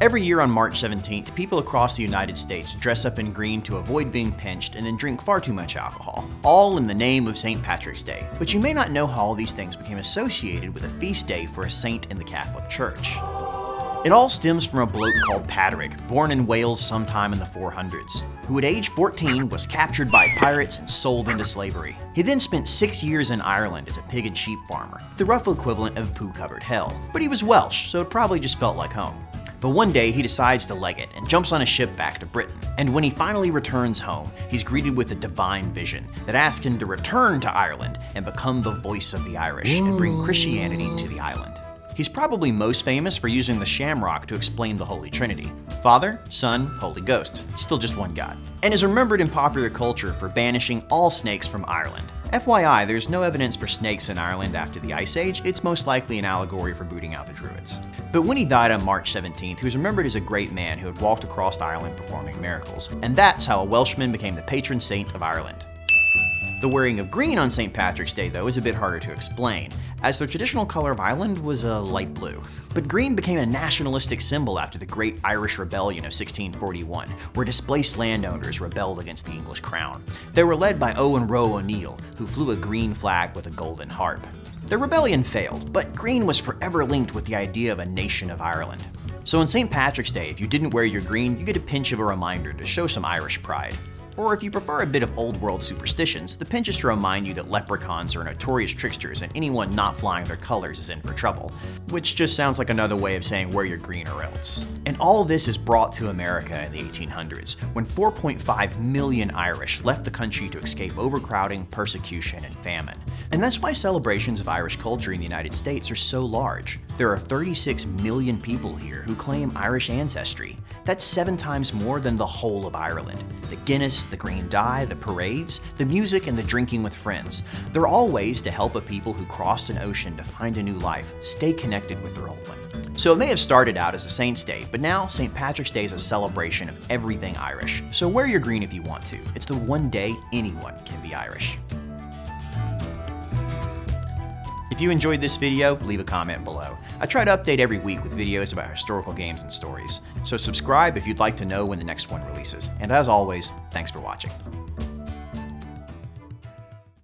Every year on March 17th, people across the United States dress up in green to avoid being pinched and then drink far too much alcohol, all in the name of St. Patrick's Day. But you may not know how all these things became associated with a feast day for a saint in the Catholic Church. It all stems from a bloke called Patrick, born in Wales sometime in the 400s, who at age 14 was captured by pirates and sold into slavery. He then spent 6 years in Ireland as a pig and sheep farmer, the rough equivalent of poo-covered hell. But he was Welsh, so it probably just felt like home. But one day he decides to leg it and jumps on a ship back to Britain. And when he finally returns home, he's greeted with a divine vision that asks him to return to Ireland and become the voice of the Irish and bring Christianity to the island. He's probably most famous for using the shamrock to explain the Holy Trinity: Father, Son, Holy Ghost. It's still just one God. And is remembered in popular culture for banishing all snakes from Ireland. FYI, there's no evidence for snakes in Ireland after the Ice Age. It's most likely an allegory for booting out the Druids. But when he died on March 17th, he was remembered as a great man who had walked across Ireland performing miracles. And that's how a Welshman became the patron saint of Ireland. The wearing of green on St. Patrick's Day, though, is a bit harder to explain, as the traditional color of Ireland was a light blue. But green became a nationalistic symbol after the Great Irish Rebellion of 1641, where displaced landowners rebelled against the English crown. They were led by Owen Roe O'Neill, who flew a green flag with a golden harp. The rebellion failed, but green was forever linked with the idea of a nation of Ireland. So on St. Patrick's Day, if you didn't wear your green, you get a pinch of a reminder to show some Irish pride. Or if you prefer a bit of old world superstitions, the pinch is to remind you that leprechauns are notorious tricksters and anyone not flying their colors is in for trouble. Which just sounds like another way of saying wear your green or else. And all this is brought to America in the 1800s, when 4.5 million Irish left the country to escape overcrowding, persecution, and famine. And that's why celebrations of Irish culture in the United States are so large. There are 36 million people here who claim Irish ancestry. That's 7 times more than the whole of Ireland. The Guinness, the green dye, the parades, the music, and the drinking with friends. They're all ways to help a people who crossed an ocean to find a new life stay connected with their old one. So it may have started out as a Saint's Day, but now St. Patrick's Day is a celebration of everything Irish. So wear your green if you want to. It's the one day anyone can be Irish. If you enjoyed this video, leave a comment below. I try to update every week with videos about historical games and stories. So subscribe if you'd like to know when the next one releases. And as always, thanks for watching.